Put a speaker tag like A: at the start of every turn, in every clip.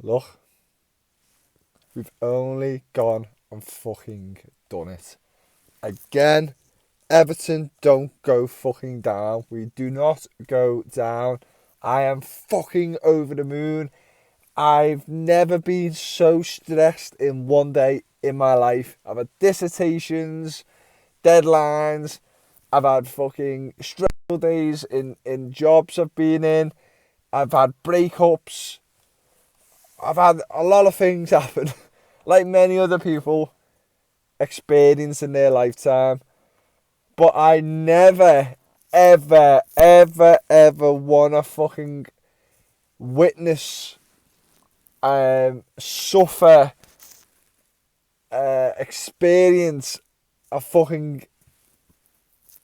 A: Look, we've only gone and fucking done it. Again, Everton don't go fucking down. We do not go down. I am fucking over the moon. I've never been so stressed in one day in my life. I've had dissertations, deadlines. I've had fucking stressful days in jobs I've been in. I've had breakups. I've had a lot of things happen, like many other people experience in their lifetime. But I never, ever, ever, ever want to fucking witness, suffer, experience a fucking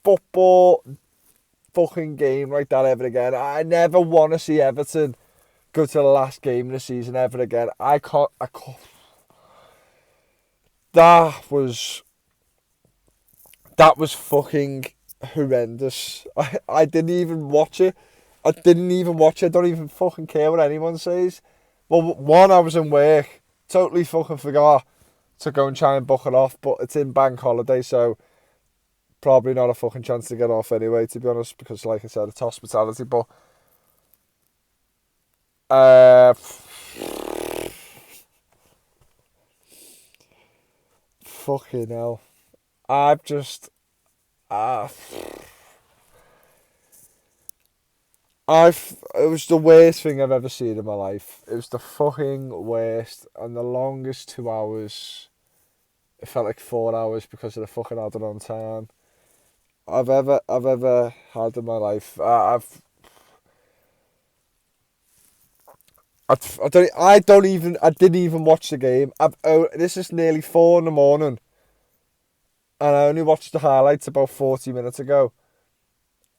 A: football fucking game like that ever again. I never want to see Everton go to the last game of the season ever again. I can't. That was fucking horrendous. I didn't even watch it. I don't even fucking care what anyone says. Well, one, I was in work. Totally fucking forgot to go and try and book it off. But it's in bank holiday, so probably not a fucking chance to get off anyway, to be honest. Because, like I said, it's hospitality. But fucking hell. I've just... it was the worst thing I've ever seen in my life. It was the fucking worst. And the longest 2 hours, it felt like 4 hours because of the fucking added on time I've ever had in my life. I didn't even watch the game. This is nearly 4 in the morning, and I only watched the highlights about 40 minutes ago.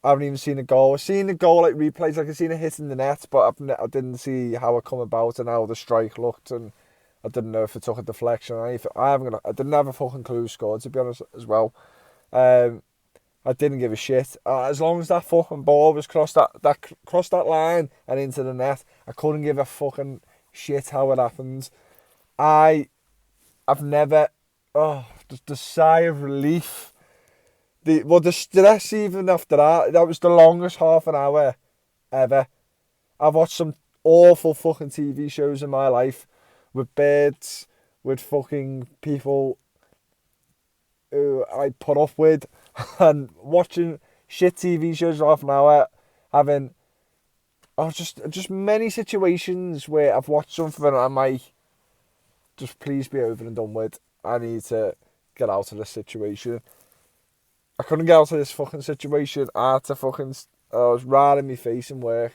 A: I haven't even seen a goal. I've seen the goal like replays, like I've seen it hit in the net, but I didn't see how it come about and how the strike looked, and I didn't know if it took a deflection or anything. I didn't have a fucking clue who scored, to be honest, as well. I didn't give a shit. As long as that fucking ball was crossed that line and into the net, I couldn't give a fucking shit how it happened. I've never... Oh, the sigh of relief. The stress even after that was the longest half an hour ever. I've watched some awful fucking TV shows in my life with birds, with fucking people who I put up with, and watching shit TV shows for half an hour, having just many situations where I've watched something and I'm like, just please be over and done with. I need to get out of this situation. I couldn't get out of this fucking situation. I was right in my face in work.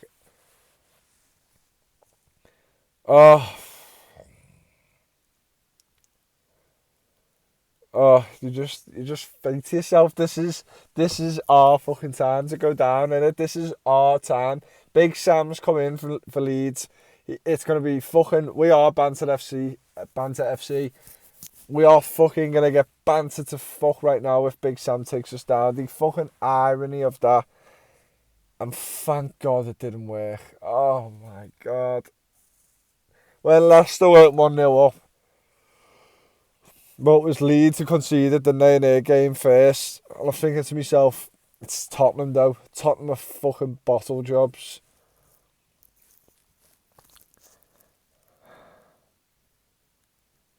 A: Oh, you just think to yourself, this is our fucking time to go down, innit? This is our time. Big Sam's come in for Leeds. It's gonna be fucking. We are Banter FC. Banter FC. We are fucking gonna get bantered to fuck right now if Big Sam takes us down. The fucking irony of that. And thank God it didn't work. Oh my God. When Leicester went 1-0 up, but it was Leeds who conceded the their game first. And I'm thinking to myself, it's Tottenham though. Tottenham are fucking bottle jobs.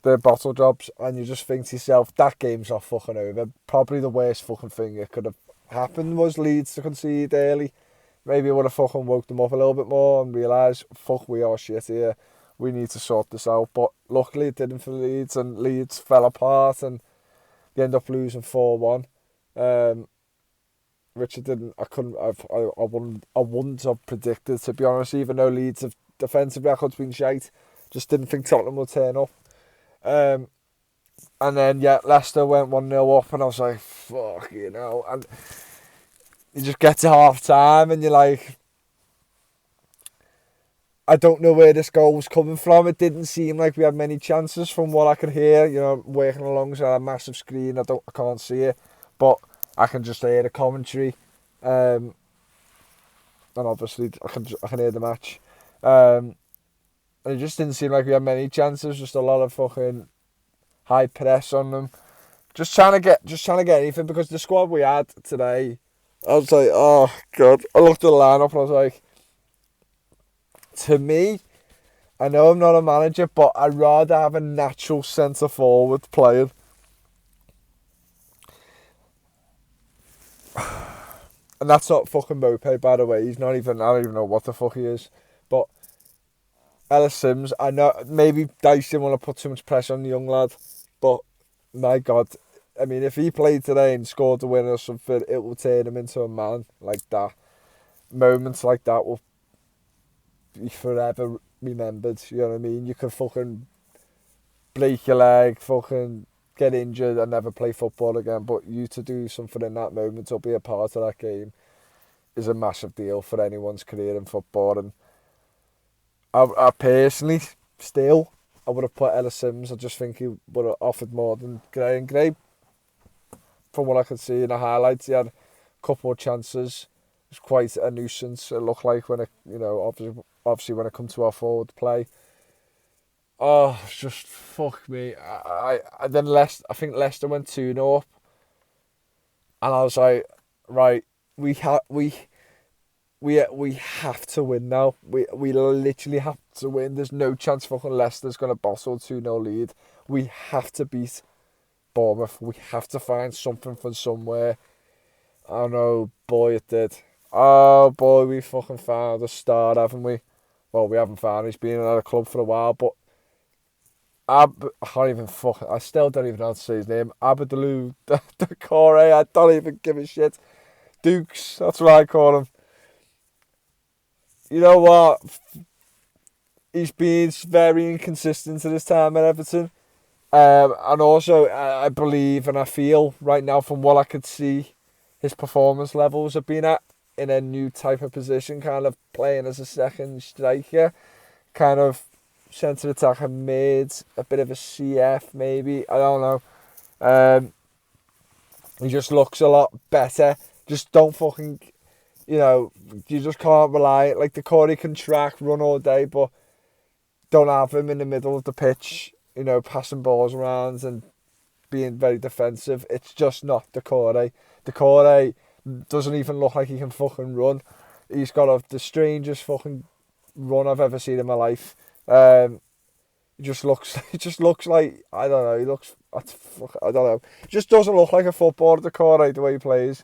A: They're bottle jobs, and you just think to yourself, that game's not fucking over. Probably the worst fucking thing that could have happened was Leeds to concede early. Maybe it would have fucking woke them up a little bit more and realised, fuck, we are shit here. We need to sort this out. But luckily it didn't for Leeds, and Leeds fell apart and they end up losing 4-1. Which I wouldn't have predicted, to be honest, even though Leeds' defensive record's been shite. Just didn't think Tottenham would turn up. And then, Leicester went 1-0 up, and I was like, fuck, and you just get to half time and you're like, I don't know where this goal was coming from. It didn't seem like we had many chances from what I could hear, working alongside a massive screen. I can't see it, but I can just hear the commentary, and obviously I can hear the match. And it just didn't seem like we had many chances. Just a lot of fucking high press on them. Just trying to get anything, because the squad we had today, I was like, oh god. I looked at the lineup and I was like, to me, I know I'm not a manager, but I'd rather have a natural centre forward playing. And that's not fucking Mope, by the way. I don't even know what the fuck he is. But Ellis Sims, I know maybe Dice didn't want to put too much pressure on the young lad, but my God, I mean, if he played today and scored the winner or something, it will turn him into a man like that. Moments like that will be forever remembered. You know what I mean? You could fucking break your leg, fucking get injured and never play football again, but you to do something in that moment or be a part of that game is a massive deal for anyone's career in football. And I personally, still, I would have put Ellis Sims. I just think he would have offered more than Gray. And Gray, from what I could see in the highlights, he had a couple of chances. It was quite a nuisance, it looked like, when it, obviously when it comes to our forward play. Oh, it's just fuck me. I think Leicester went 2-0 up, and I was like, right, we have to win now. We literally have to win. There's no chance fucking Leicester's gonna bottle 2-0 lead. We have to beat Bournemouth. We have to find something from somewhere. I know, boy, it did. Oh boy, we fucking found a star, haven't we? Well, we haven't found. He's been at a club for a while, but I still don't even know how to say his name. Abdullah Decore. I don't even give a shit. Dukes, that's what I call him. You know what? He's been very inconsistent at his time at Everton. And also, I believe and I feel right now, from what I could see, his performance levels have been at in a new type of position, kind of playing as a second striker, kind of centre attacker mid, a bit of a CF maybe, I don't know. He just looks a lot better. Just don't fucking, you just can't rely. Like, the Corey can track, run all day, but don't have him in the middle of the pitch, passing balls around and being very defensive. It's just not the Corey. The Corey doesn't even look like he can fucking run. He's got the strangest fucking run I've ever seen in my life. He just looks like, I don't know, I don't know. He just doesn't look like a footballer, the Corey, the way he plays.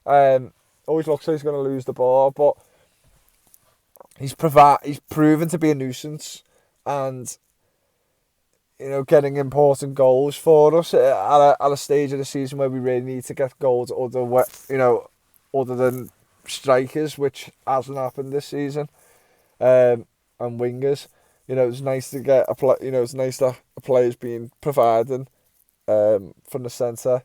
A: Always looks like he's going to lose the ball, but he's proven to be a nuisance, and getting important goals for us at a stage of the season where we really need to get goals other than strikers, which hasn't happened this season, and wingers. It's nice to get it's nice that a player's being provided from the centre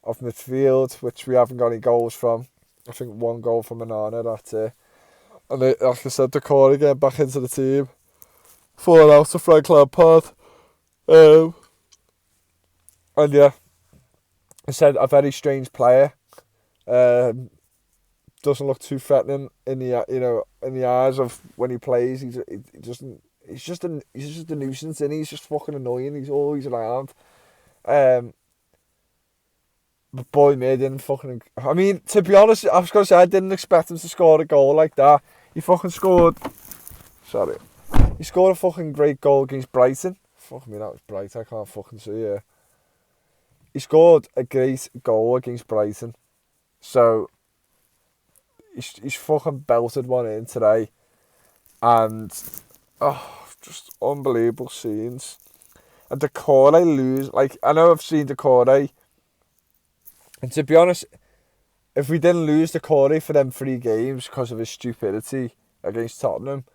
A: of midfield, which we haven't got any goals from. I think one goal from Anana, that's it. And like I said, the Corey getting back into the team, falling out to Frank Lampard. And yeah, I said, a very strange player. Doesn't look too threatening in the eyes of when he plays. He's just a nuisance, and he's just fucking annoying. He's always around. But boy, me, I didn't fucking. I mean, to be honest, I was gonna say I didn't expect him to score a goal like that. He fucking scored. Sorry, he scored a fucking great goal against Brighton. Fuck me, that was bright. I can't fucking see it. He scored a great goal against Brighton. So he's fucking belted one in today. And just unbelievable scenes. And Decore lose. Like, I know I've seen Decore. And to be honest, if we didn't lose Decore for them 3 games because of his stupidity against Tottenham,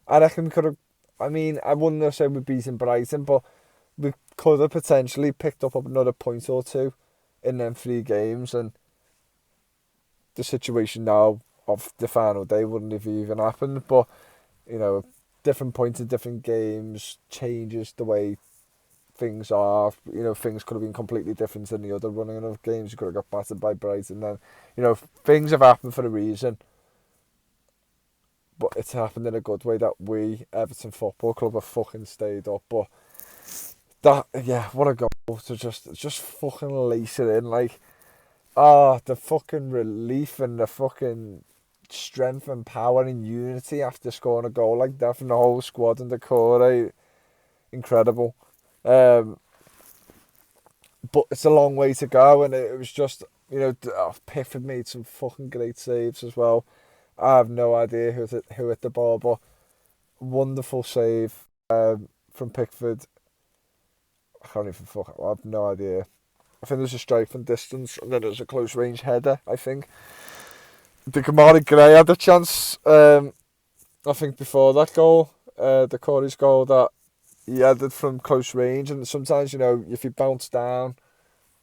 A: I reckon we could have. I mean, I wouldn't have said we're beating Brighton, but we could have potentially picked up another point or two in them 3 games, and the situation now of the final day wouldn't have even happened. But, different points in different games changes the way things are. Things could have been completely different in the other running of games. You could have got battered by Brighton then. Things have happened for a reason. but it's happened in a good way that we, Everton Football Club, have fucking stayed up. But that, yeah, what a goal to just fucking lace it in. Like, the fucking relief and the fucking strength and power and unity after scoring a goal like that from the whole squad and the core, incredible. But it's a long way to go, and it was just, Pickford made some fucking great saves as well. I have no idea who hit the ball, but wonderful save from Pickford. I can't even I have no idea. I think there's a strike from distance, and then there's a close range header, I think. The Kamari Gray had a chance, I think, before that goal, the Corey's goal, that he headed from close range, and sometimes, if you bounce down,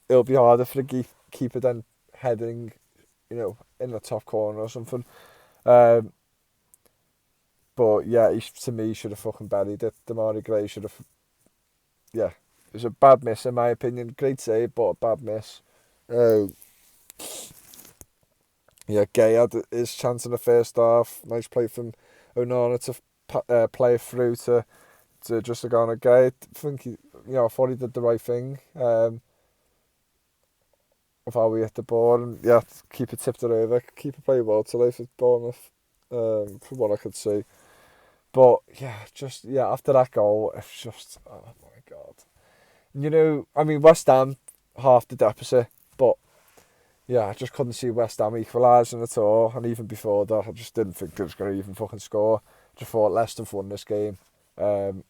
A: it'll be harder for the keeper than heading, in the top corner or something. But yeah, to me, he should have fucking buried it. Damari Gray should have, yeah. It was a bad miss in my opinion. Great save, but a bad miss. Yeah, Gay had his chance in the first half. Nice play from Onana to play through to just to go on a Gay. I think I thought he did the right thing. Of how we hit the ball, and yeah, keeper tipped it over. Keeper played well today for Bournemouth, from what I could see. But yeah, after that goal, it's just, oh my God. West Ham half the deficit, but yeah, I just couldn't see West Ham equalising at all. And even before that, I just didn't think they was going to even fucking score. Just thought Leicester have won this game, and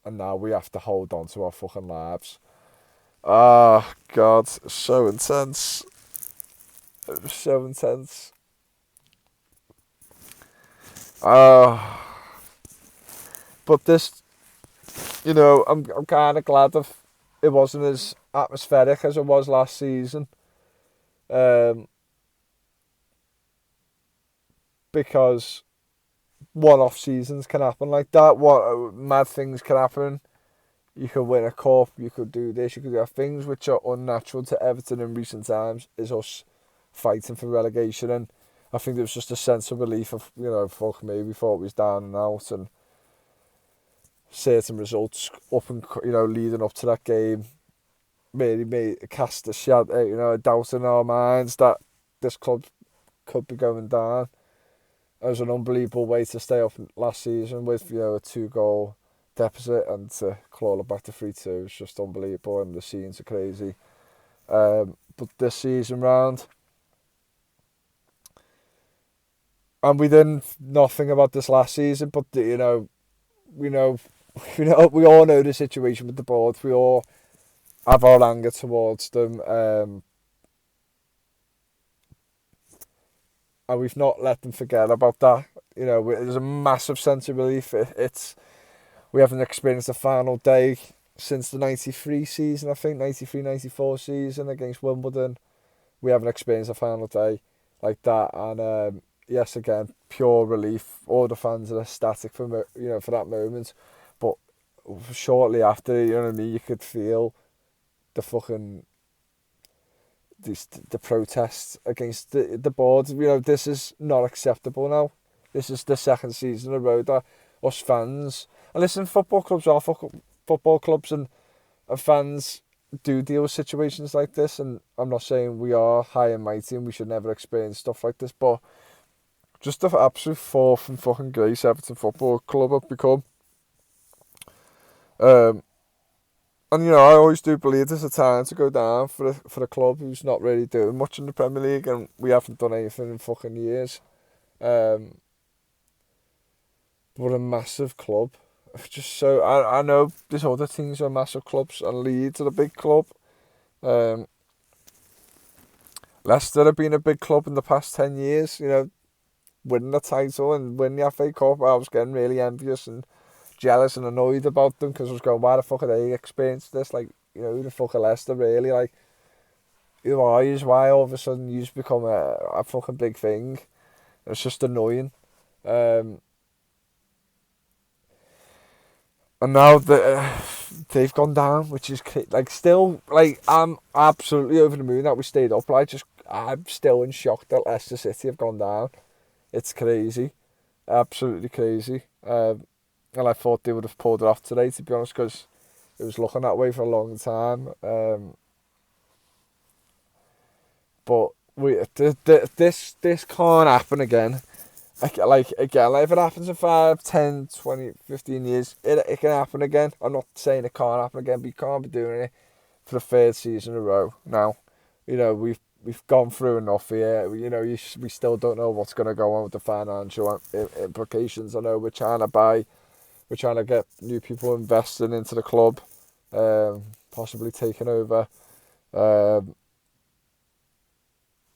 A: now we have to hold on to our fucking lives. Ah, God, so intense. It was so intense. But this, I'm kind of glad it wasn't as atmospheric as it was last season. Because one-off seasons can happen like that. What mad things can happen. You could win a cup, you could do this, you could do things which are unnatural to Everton in recent times, is us fighting for relegation. And I think there was just a sense of relief of, fuck me, we thought we was down and out, and certain results up and, leading up to that game really cast a shadow, a doubt in our minds that this club could be going down. It was an unbelievable way to stay up last season with, a 2-goal deficit, and to claw it back to 3-2. It's just unbelievable, and the scenes are crazy. But this season round, and we didn't nothing about this last season, but we all know the situation with the board. We all have our anger towards them, and we've not let them forget about that. There's a massive sense of relief. We haven't experienced a final day since the 93 season, I think, 93-94 season against Wimbledon. We haven't experienced a final day like that, and yes, again, pure relief. All the fans are ecstatic for that moment, but shortly after, you could feel the fucking the protests against the board. This is not acceptable now. This is the second season in a row that us fans, and listen, football clubs are football clubs, and fans do deal with situations like this, and I'm not saying we are high and mighty and we should never experience stuff like this, but just the absolute fall from fucking grace Everton Football Club have become. And I always do believe there's a time to go down for a club who's not really doing much in the Premier League, and we haven't done anything in fucking years. But a massive club. Just so I know there's other teams who are massive clubs, and Leeds are a big club. Leicester have been a big club in the past 10 years. Winning the title and winning the FA Cup, I was getting really envious and jealous and annoyed about them, because I was going, why the fuck are they experienced this? Like, who the fuck are Leicester really? Like, who are you? Why all of a sudden you've become a fucking big thing? It's just annoying. And now they've gone down, which is like, still, like, I'm absolutely over the moon that we stayed up. I'm still in shock that Leicester City have gone down. It's crazy. absolutely crazy. And I thought they would have pulled it off today, to be honest, because it was looking that way for a long time. But this can't happen again. Like again, like if it happens in 5, 10, 20, 15 years, it can happen again. I'm not saying it can't happen again, but you can't be doing it for the third season in a row now. You know, we've gone through enough here. You know, we still don't know what's going to go on with the financial implications. I know we're trying to get new people investing into the club, possibly taking over,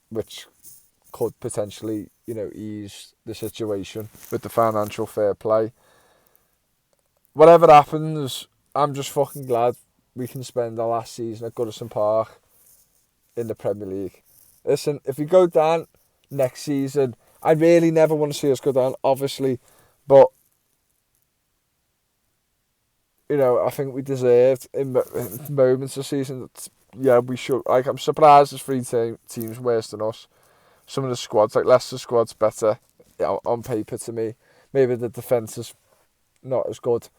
A: which could potentially, you know, ease the situation with the financial fair play. Whatever happens, I'm just fucking glad we can spend our last season at Goodison Park in the Premier League. Listen, if we go down next season, I really never want to see us go down, obviously, but you know, I think we deserved in moments of the season. Yeah, we should. Like, I'm surprised there's teams worse than us. Some of the squads, like Leicester's squad's better, on paper to me. Maybe the defence is not as good,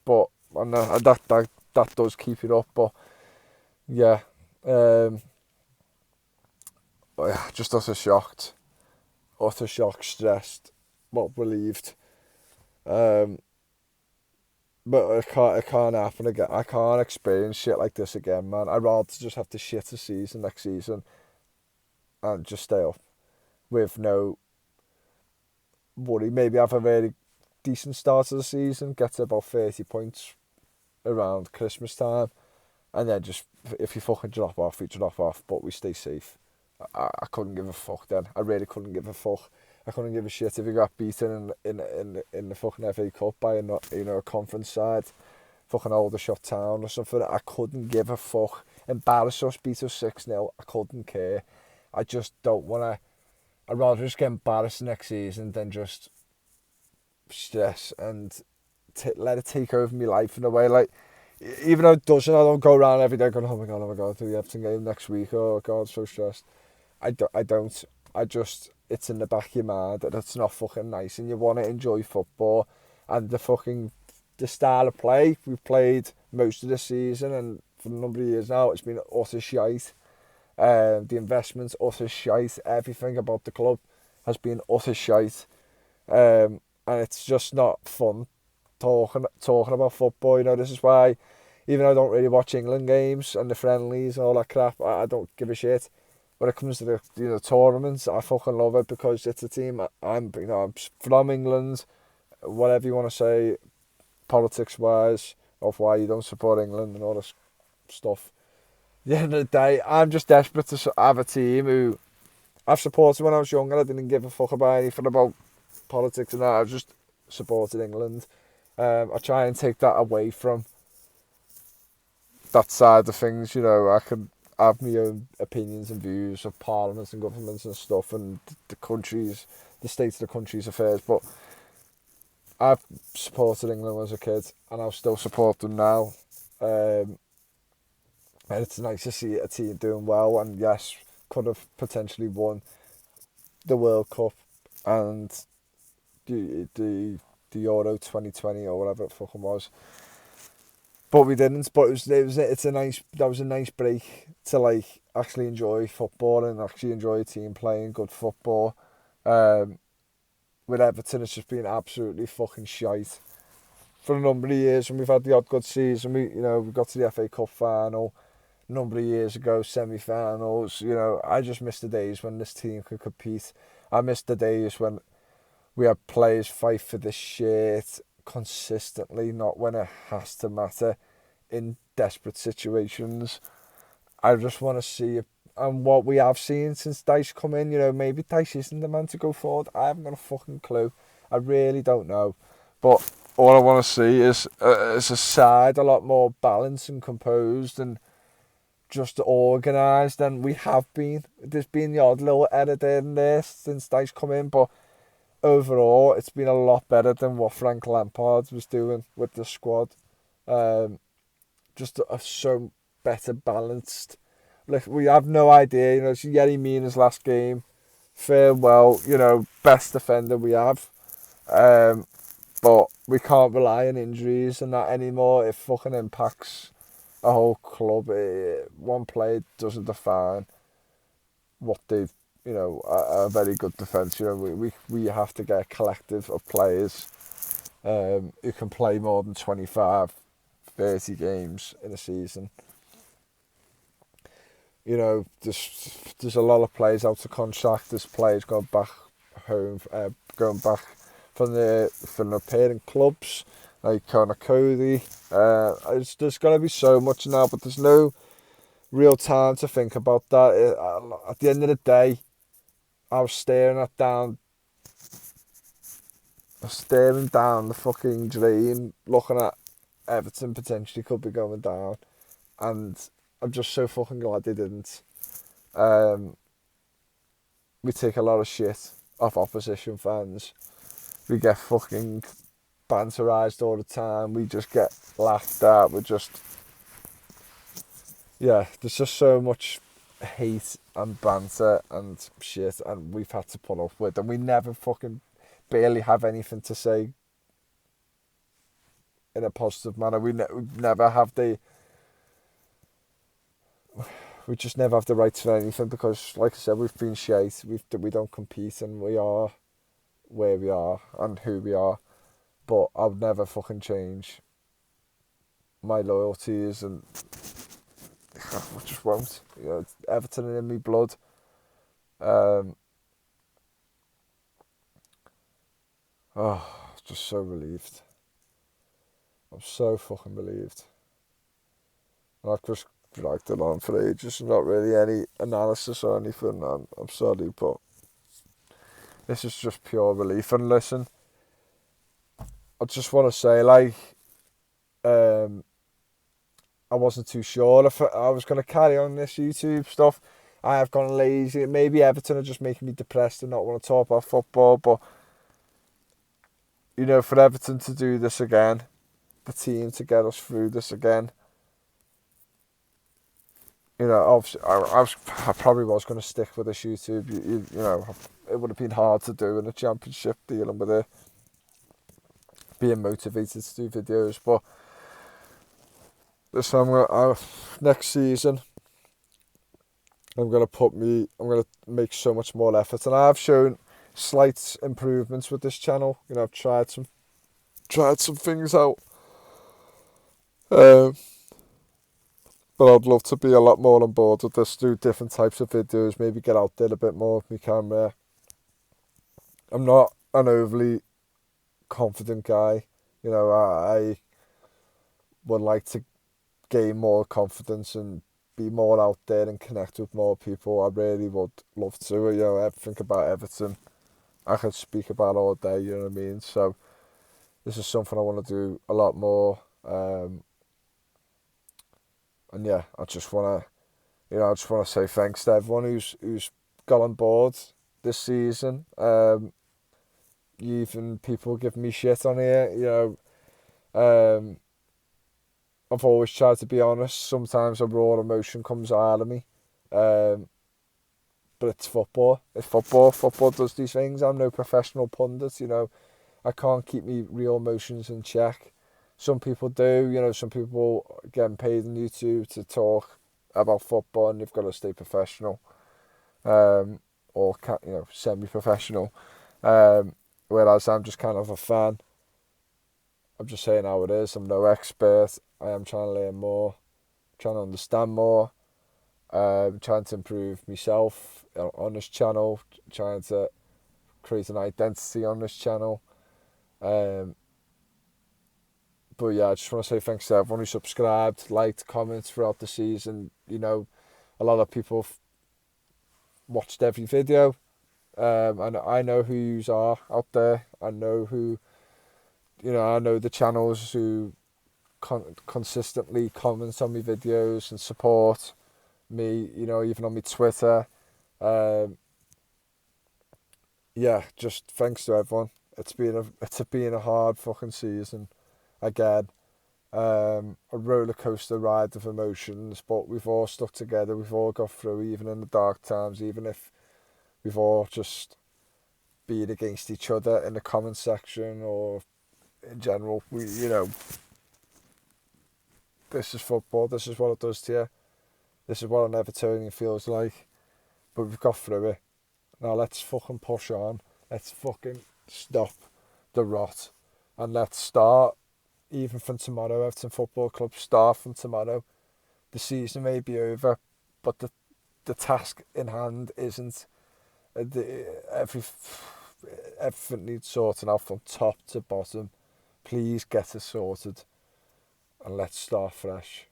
A: but and that does keep it up. But yeah, just utter shocked, stressed, well, relieved. But it can't happen again. I can't experience shit like this again, man. I'd rather just have to shit a season next season and just stay up with no worry. Maybe have a very decent start of the season, get to about 30 points around Christmas time, and then just, if you fucking drop off, you drop off, but we stay safe. I couldn't give a fuck then. I really couldn't give a fuck. I couldn't give a shit if we got beaten in the fucking FA Cup by a conference side, fucking Aldershot Town or something. I couldn't give a fuck. Embarrass us, beat us 6-0. I couldn't care. I just don't want to. I'd rather just get embarrassed next season than just stress and let it take over my life in a way. Like, even though it doesn't, I don't go around every day going, oh my god, do the Everton game next week. Oh god, so stressed. I don't. I just, it's in the back of your mind that it's not fucking nice and you want to enjoy football. And the style of play we've played most of the season and for a number of years now, it's been utter shite. The investments, utter shite. Everything about the club has been utter shite. And it's just not fun talking about football. You know, this is why, even though I don't really watch England games and the friendlies and all that crap, I don't give a shit. When it comes to the tournaments, I fucking love it because it's a team. I'm from England, whatever you want to say, politics wise, of why you don't support England and all this stuff. At the end of the day, I'm just desperate to have a team who I've supported when I was younger. I didn't give a fuck about anything about politics and that. I just supported England. I try and take that away from that side of things. You know, I can have my own opinions and views of parliaments and governments and stuff and the state of the country's affairs, but I've supported England when I was a kid and I'll still support them now. And it's nice to see a team doing well, and yes, could have potentially won the World Cup and the Euro 2020 or whatever it fucking was. But we didn't. But that was a nice break to like actually enjoy football and actually enjoy a team playing good football. With Everton, it's just been absolutely fucking shite for a number of years. And we've had the odd good season. We got to the FA Cup final a number of years ago, semi-finals. You know, I just miss the days when this team could compete. I miss the days when we had players fight for this shit consistently, not when it has to matter in desperate situations. I just want to see it, and what we have seen since Dice come in, you know, maybe Dice isn't the man to go forward. I haven't got a fucking clue. I really don't know. But all I want to see is a side a lot more balanced and composed and just organised than we have been. There's been the odd little error there and there since Dice come in, but overall, it's been a lot better than what Frank Lampard was doing with the squad. Just so better balanced. Like, we have no idea, you know, it's Yerry Mina's last game. Farewell, you know, best defender we have. But we can't rely on injuries and that anymore. It fucking impacts a whole club. One player doesn't define what they've, a very good defence. We have to get a collective of players who can play more than 25, 30 games in a season. There's a lot of players out of contract. There's players going back home, going back from the parent clubs, like Conor Cody. There's going to be so much now, but there's no real time to think about that. At the end of the day, I was staring down the fucking dream, looking at Everton potentially could be going down, and I'm just so fucking glad they didn't. We take a lot of shit off opposition fans. We get fucking banterised all the time. We just get laughed at. There's just so much hate and banter and shit, and we've had to put up with, and we never fucking barely have anything to say in a positive manner. We never have we just never have the right to anything because, like I said, we've been shite. We don't compete, and we are where we are and who we are. But I'll never fucking change my loyalties, and I just won't. It's Everton in my blood. Just so relieved. I'm so fucking relieved. And I've just dragged it on for ages. Not really any analysis or anything. I'm sorry, but this is just pure relief. And listen, I just want to say, I wasn't too sure if I was going to carry on this YouTube stuff. I have gone lazy. Maybe Everton are just making me depressed and not want to talk about football. But, for Everton to do this again, the team to get us through this again, obviously, I probably was going to stick with this YouTube. It would have been hard to do in a championship, dealing with it, being motivated to do videos. But this time, next season, I'm going to make so much more effort, and I've shown slight improvements with this channel. I've tried some things out. But I'd love to be a lot more on board with this, do different types of videos, maybe get out there a bit more with my camera. I'm not an overly confident guy. I would like to gain more confidence and be more out there and connect with more people. I really would love to. Everything about Everton I could speak about all day, you know what I mean? So this is something I want to do a lot more. And yeah, I just want to say thanks to everyone who's got on board this season. Even people give me shit on here, I've always tried to be honest. Sometimes a raw emotion comes out of me. But it's football. It's football. Football does these things. I'm no professional pundit, I can't keep me real emotions in check. Some people do, some people getting paid on YouTube to talk about football, and they've got to stay professional, or semi-professional. Whereas I'm just kind of a fan. I'm just saying how it is. I'm no expert. I am trying to learn more, trying to understand more, trying to improve myself on this channel, trying to create an identity on this channel. But yeah, I just want to say thanks to everyone who subscribed, liked, commented throughout the season. A lot of people watched every video. And I know who yous are out there. I know who, I know the channels who consistently comment on my videos and support me, even on my Twitter. Yeah, just thanks to everyone. It's been a hard fucking season. Again, a roller coaster ride of emotions, but we've all stuck together. We've all got through, even in the dark times, even if we've all just being against each other in the comment section or in general. This is football. This is what it does to you. This is what an Evertonian feels like. But we've got through it. Now let's fucking push on. Let's fucking stop the rot. And let's start, even from tomorrow, Everton Football Club, start from tomorrow. The season may be over, but the task in hand isn't. Everything needs sorting out from top to bottom. Please get it sorted. And let's start fresh.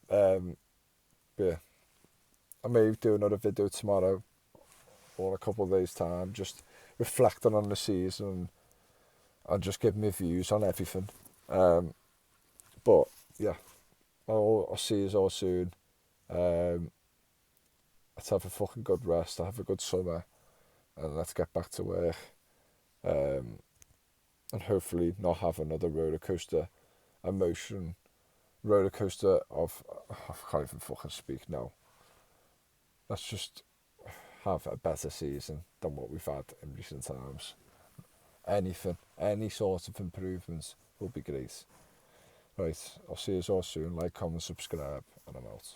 A: Yeah. I may do another video tomorrow or a couple of days' time, just reflecting on the season and just giving me views on everything. But yeah, I'll see you all soon. Let's have a fucking good rest. Have a good summer, and let's get back to work. And hopefully not have another roller coaster of I can't even fucking speak now. Let's just have a better season than what we've had in recent times. Any sort of improvements will be great. Right, I'll see you all soon. Like, comment, subscribe, and I'm out.